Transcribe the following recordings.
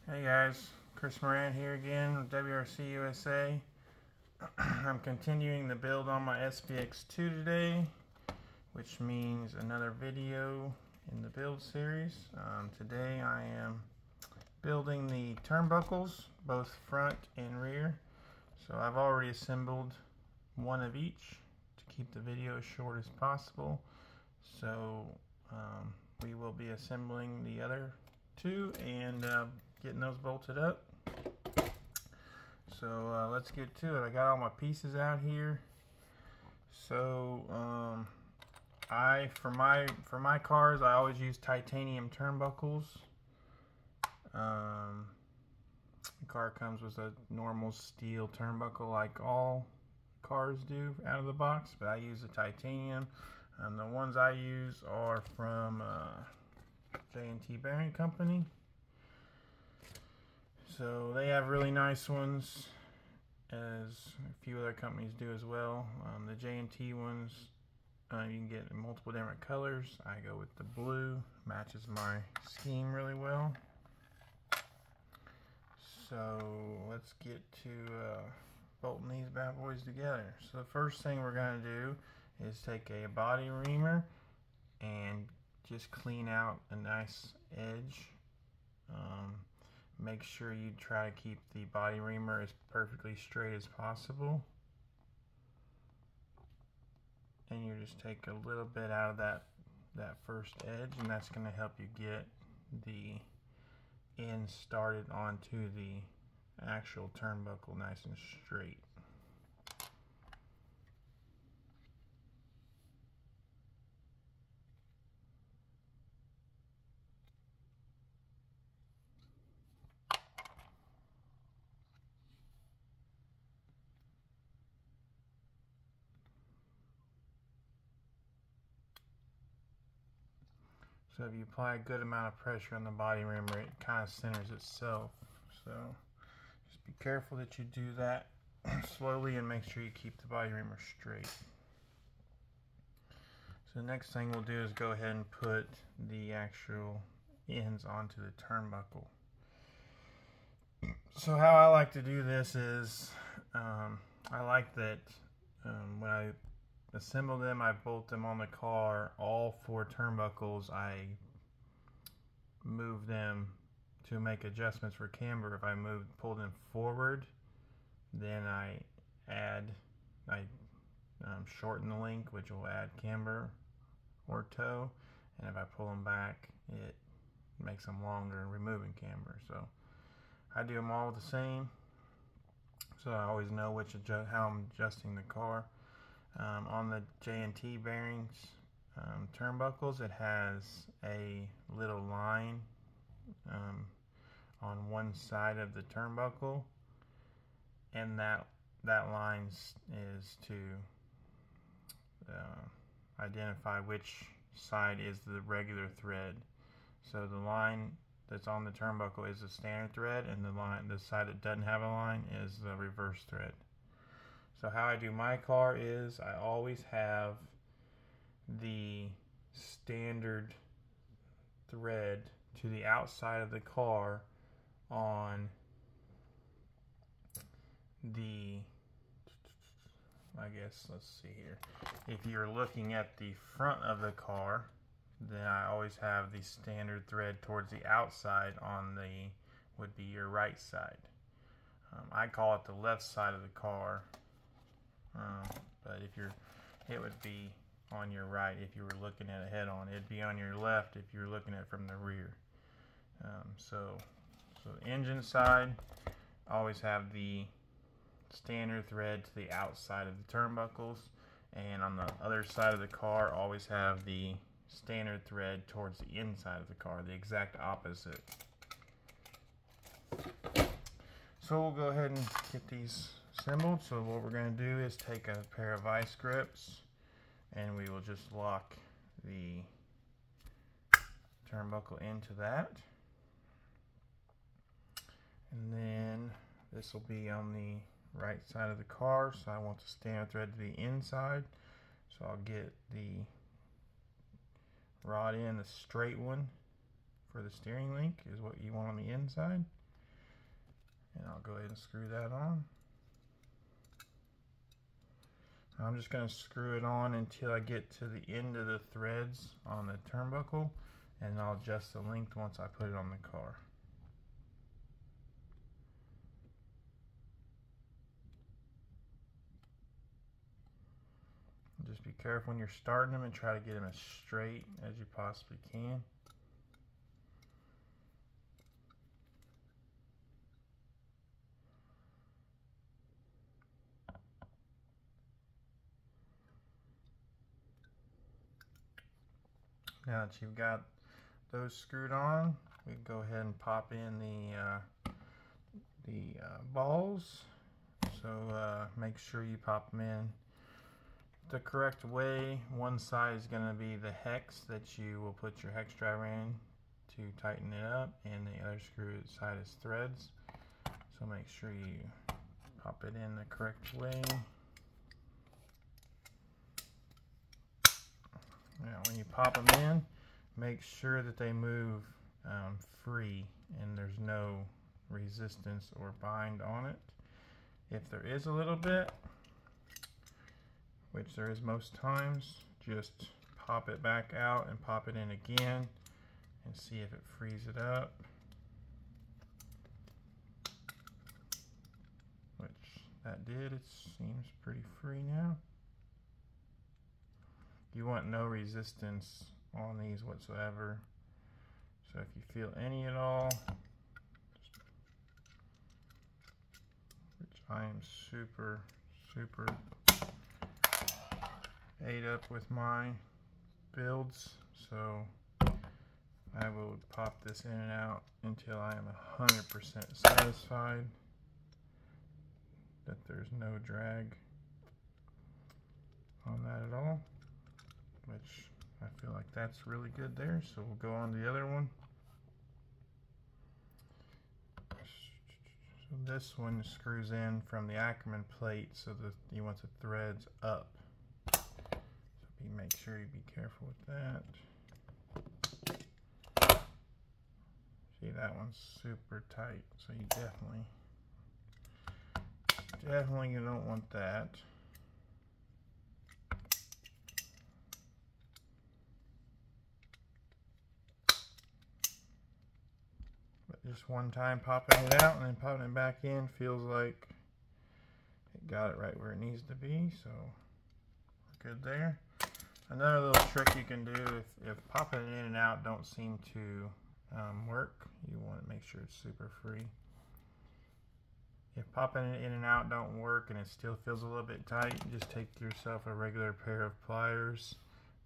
Hey guys, Chris Moran here again with WRC USA. I'm continuing the build on my SPX2 today, which means another video in the build series. Today I am building the turnbuckles, both front and rear. So I've already assembled one of each to keep the video as short as possible. So we will be assembling the other two and getting those bolted up. So let's get to it. I got all my pieces out here. So for my cars I always use titanium turnbuckles. The car comes with a normal steel turnbuckle like all cars do out of the box, but I use the titanium. The ones I use are from J&T Bearing Company. So they have really nice ones, as a few other companies do as well. The J&T ones, you can get in multiple different colors. I go with the blue, matches my scheme really well. So let's get to bolting these bad boys together. So the first thing we're going to do is take a body reamer and just clean out a nice edge. Make sure you try to keep the body reamer as perfectly straight as possible. And you just take a little bit out of that first edge, and that's going to help you get the end started onto the actual turnbuckle nice and straight. So if you apply a good amount of pressure on the body reamer, it kind of centers itself. So just be careful that you do that slowly and make sure you keep the body reamer straight. So the next thing we'll do is go ahead and put the actual ends onto the turnbuckle. So how I like to do this is, I like that when I assemble them, I bolt them on the car. All four turnbuckles, I move them to make adjustments for camber. If I pull them forward, then I shorten the link, which will add camber or toe, and if I pull them back, it makes them longer, removing camber. So I do them all the same, so I always know how I'm adjusting the car. On the J&T bearings turnbuckles, it has a little line on one side of the turnbuckle, and that line is to identify which side is the regular thread. So the line that's on the turnbuckle is the standard thread, and the side that doesn't have a line is the reverse thread. So how I do my car is I always have the standard thread to the outside of the car on the, let's see here. If you're looking at the front of the car, then I always have the standard thread towards the outside would be your right side. I call it the left side of the car. But it would be on your right if you were looking at it head on. It'd be on your left if you were looking at it from the rear. So the engine side, always have the standard thread to the outside of the turnbuckles, and on the other side of the car, always have the standard thread towards the inside of the car, the exact opposite. So we'll go ahead and get these assembled. So what we're going to do is take a pair of vice grips, and we will just lock the turnbuckle into that. And then this will be on the right side of the car, so I want the standard thread to the inside. So I'll get the rod in, the straight one for the steering link is what you want on the inside. And I'll go ahead and screw that on. I'm just going to screw it on until I get to the end of the threads on the turnbuckle, and I'll adjust the length once I put it on the car. Just be careful when you're starting them and try to get them as straight as you possibly can. Now that you've got those screwed on, we can go ahead and pop in the balls. So make sure you pop them in the correct way. One side is going to be the hex that you will put your hex driver in to tighten it up, and the other screw side is threads. So make sure you pop it in the correct way. Now when you pop them in, make sure that they move free and there's no resistance or bind on it. If there is a little bit, which there is most times, just pop it back out and pop it in again and see if it frees it up. Which that did. It seems pretty free now. You want no resistance on these whatsoever. So if you feel any at all, which I am super ate up with my builds, so I will pop this in and out until I am 100% satisfied that there's no drag on that at all, which I feel like that's really good there. So we'll go on to the other one. So this one screws in from the Ackerman plate, so that you want the threads up. So you make sure you be careful with that. See, that one's super tight, so you definitely you don't want that. Just one time popping it out and then popping it back in feels like it got it right where it needs to be, so we're good there. Another little trick you can do if popping it in and out don't seem to work, you want to make sure it's super free. If popping it in and out don't work and it still feels a little bit tight, just take yourself a regular pair of pliers,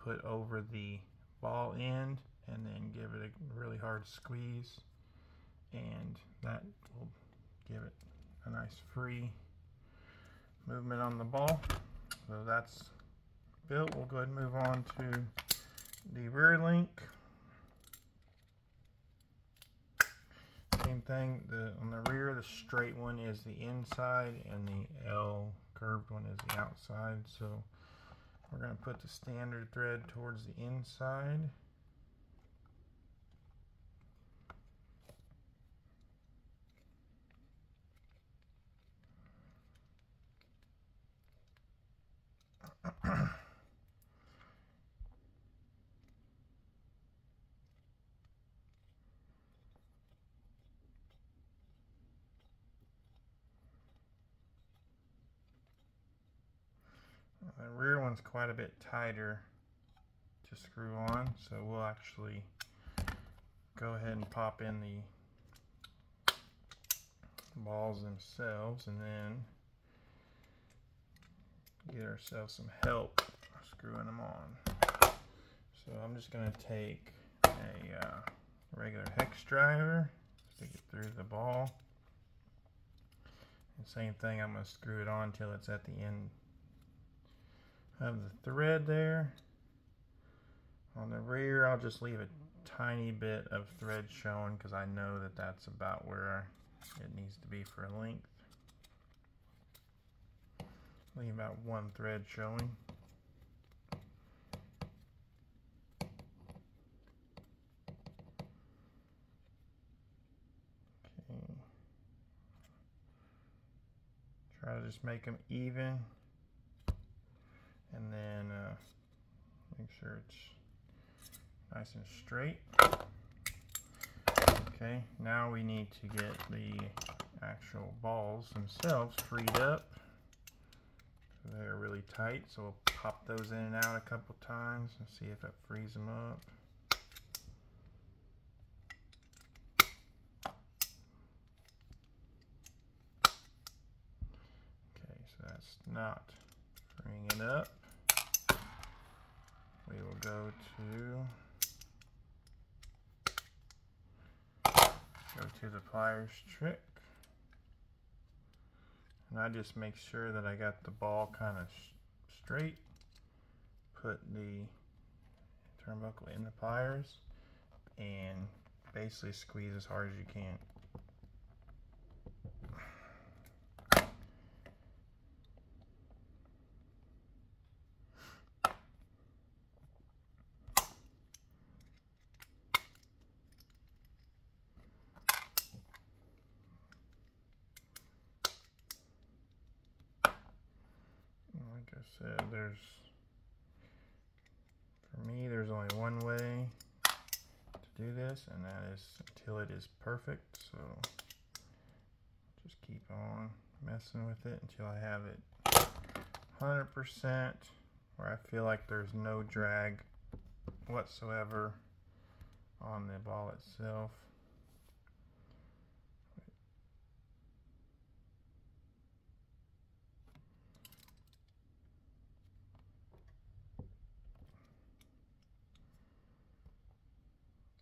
put over the ball end, and then give it a really hard squeeze. And that will give it a nice free movement on the ball. So that's built. We'll go ahead and move on to the rear link. Same thing, on the rear, the straight one is the inside and the L curved one is the outside. So we're going to put the standard thread towards the inside. The rear one's quite a bit tighter to screw on, so we'll actually go ahead and pop in the balls themselves and then get ourselves some help screwing them on. So I'm just going to take a regular hex driver, stick it through the ball, and same thing, I'm going to screw it on until it's at the end of the thread there. On the rear, I'll just leave a tiny bit of thread showing because I know that that's about where it needs to be for length. Leave about one thread showing. Okay. Try to just make them even, and then make sure it's nice and straight. Okay, now we need to get the actual balls themselves freed up. They're really tight, so we'll pop those in and out a couple times and see if it frees them up. Okay, so that's not freeing it up. We will go to the pliers trick. And I just make sure that I got the ball kind of straight. Put the turnbuckle in the pliers and basically squeeze as hard as you can. Like I said, for me, there's only one way to do this, and that is until it is perfect. So just keep on messing with it until I have it 100% where I feel like there's no drag whatsoever on the ball itself.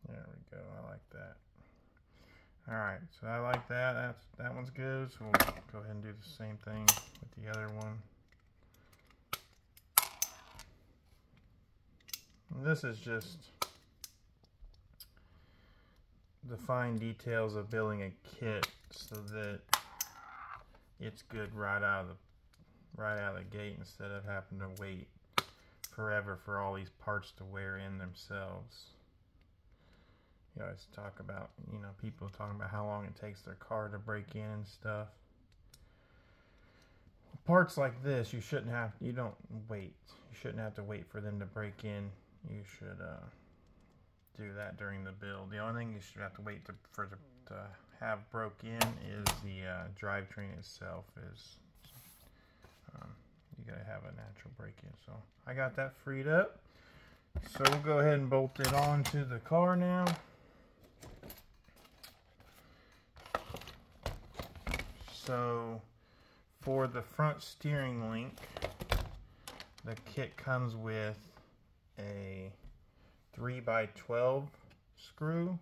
There we go, I like that. Alright, so I like that. That one's good, so we'll go ahead and do the same thing with the other one. And this is just the fine details of building a kit so that it's good right out of the gate instead of having to wait forever for all these parts to wear in themselves. You always talk about, people talking about how long it takes their car to break in and stuff. Parts like this, you don't wait. You shouldn't have to wait for them to break in. You should do that during the build. The only thing you should have to wait to have broke in is the drivetrain itself. You gotta have a natural break-in. So I got that freed up. So we'll go ahead and bolt it onto the car now. So for the front steering link, the kit comes with a 3x12 screw,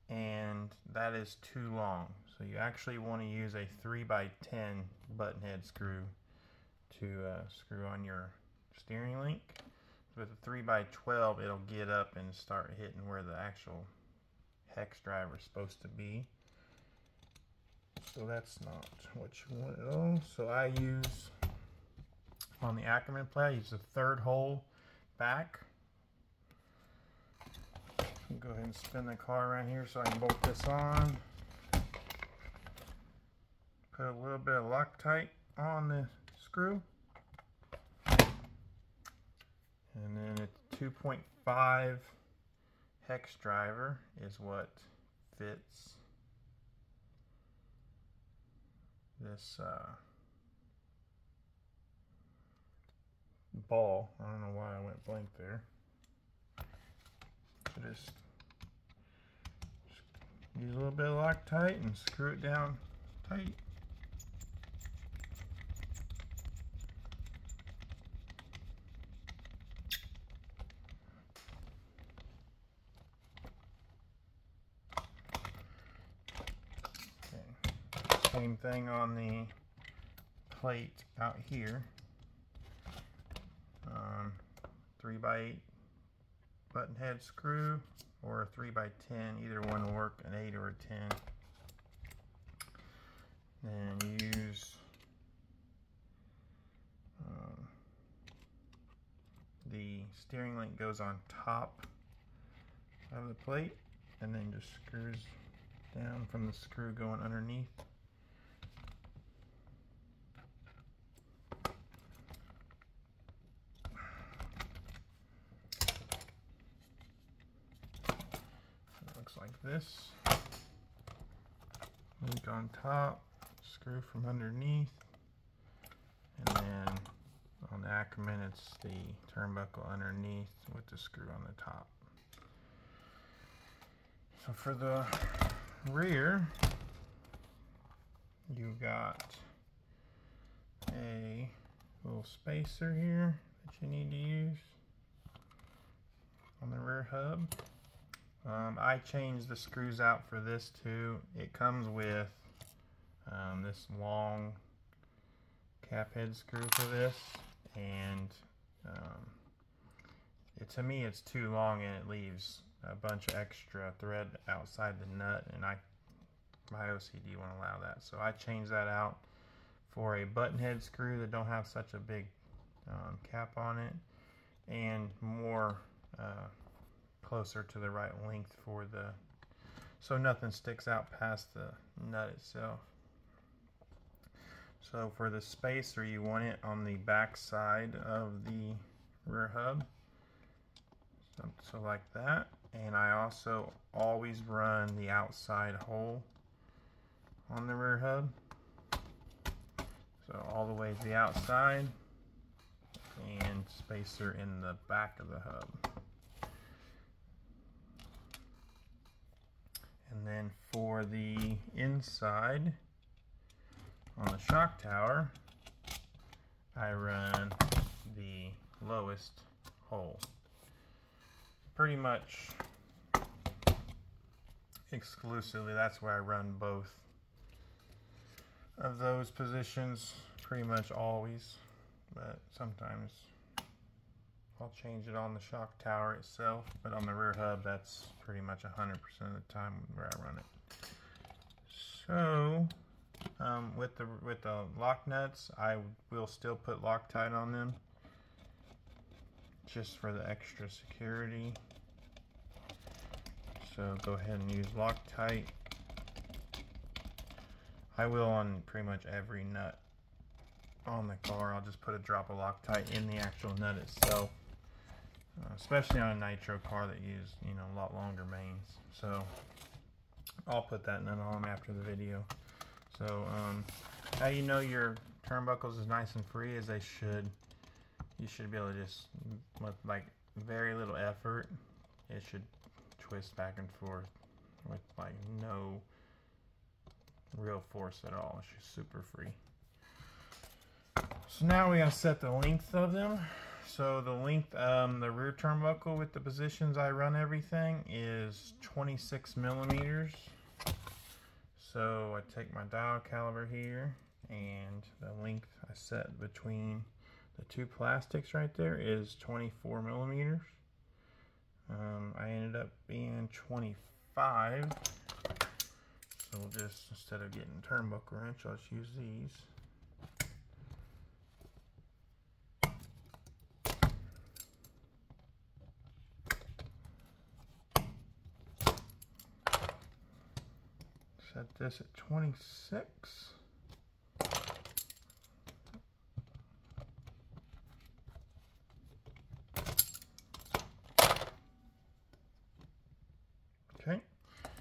and that is too long. So you actually want to use a 3x10 button head screw to screw on your steering link. With a 3x12, it'll get up and start hitting where the actual hex driver is supposed to be. So that's not what you want at all. So I use, on the Ackerman plate, I use the third hole back. Go ahead and spin the car around here so I can bolt this on. Put a little bit of Loctite on the screw. And then a 2.5 hex driver is what fits this ball. I don't know why I went blank there. So just use a little bit of Loctite and screw it down tight. Same thing on the plate out here. 3x8 button head screw or a 3x10, either one will work, an 8 or a 10. And use the steering link goes on top of the plate and then just screws down from the screw going underneath. this. Link on top, screw from underneath, and then on the Ackerman it's the turnbuckle underneath with the screw on the top. So for the rear, you got a little spacer here that you need to use on the rear hub. I changed the screws out for this too. It comes with this long cap head screw for this, and to me it's too long and it leaves a bunch of extra thread outside the nut, and my OCD won't allow that. So I changed that out for a button head screw that don't have such a big cap on it, and more closer to the right length for so nothing sticks out past the nut itself. So for the spacer, you want it on the back side of the rear hub, so like that. And I also always run the outside hole on the rear hub, so all the way to the outside, and spacer in the back of the hub. And then for the inside on the shock tower, I run the lowest hole. Pretty much exclusively, that's where I run both of those positions, pretty much always, but sometimes I'll change it on the shock tower itself, but on the rear hub, that's pretty much 100% of the time where I run it. So, with the lock nuts, I will still put Loctite on them, just for the extra security. So go ahead and use Loctite. I will on pretty much every nut on the car. I'll just put a drop of Loctite in the actual nut itself. Especially on a nitro car that use, a lot longer mains. So I'll put that nut on after the video. So how you know your turnbuckles is nice and free is you should be able to just, with like very little effort, it should twist back and forth with like no real force at all. It's just super free. So now we gotta set the length of them. So the length, the rear turnbuckle with the positions I run everything is 26 millimeters. So I take my dial caliber here, and the length I set between the two plastics right there is 24 millimeters. I ended up being 25. So we'll just, instead of getting a turnbuckle wrench, I'll just use these. Set this at 26. Okay,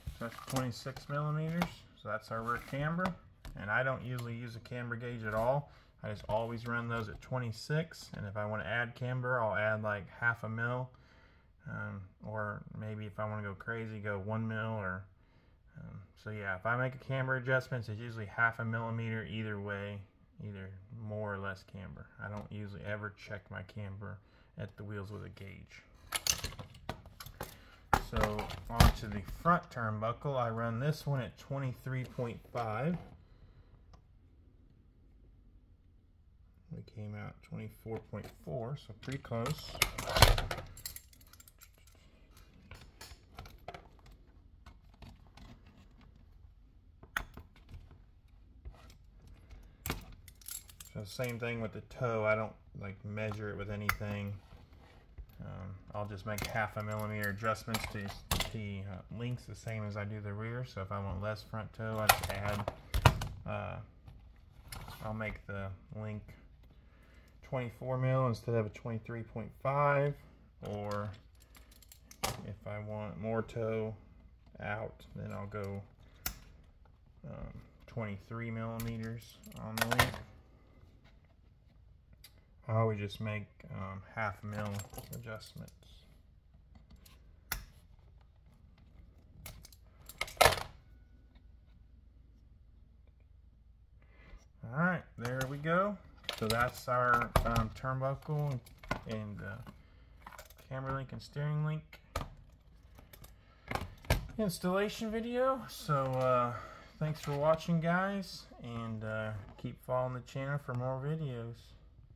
so that's 26 millimeters. So that's our rear camber. And I don't usually use a camber gauge at all. I just always run those at 26. And if I want to add camber, I'll add like half a mil. Or maybe if I want to go crazy, go 1 mil or so yeah, if I make a camber adjustments, it's usually half a millimeter either way, either more or less camber. I don't usually ever check my camber at the wheels with a gauge. So onto the front turnbuckle, I run this one at 23.5. We came out 24.4, so pretty close. So same thing with the toe. I don't like measure it with anything. I'll just make half a millimeter adjustments to the lengths the same as I do the rear. So if I want less front toe, I just add. I'll make the length 24 mil instead of a 23.5, or if I want more toe, out. Then I'll go 23 millimeters on the link. I always just make half mil adjustments. Alright, there we go. So that's our turnbuckle and camera link and steering link installation video. So thanks for watching, guys, and keep following the channel for more videos.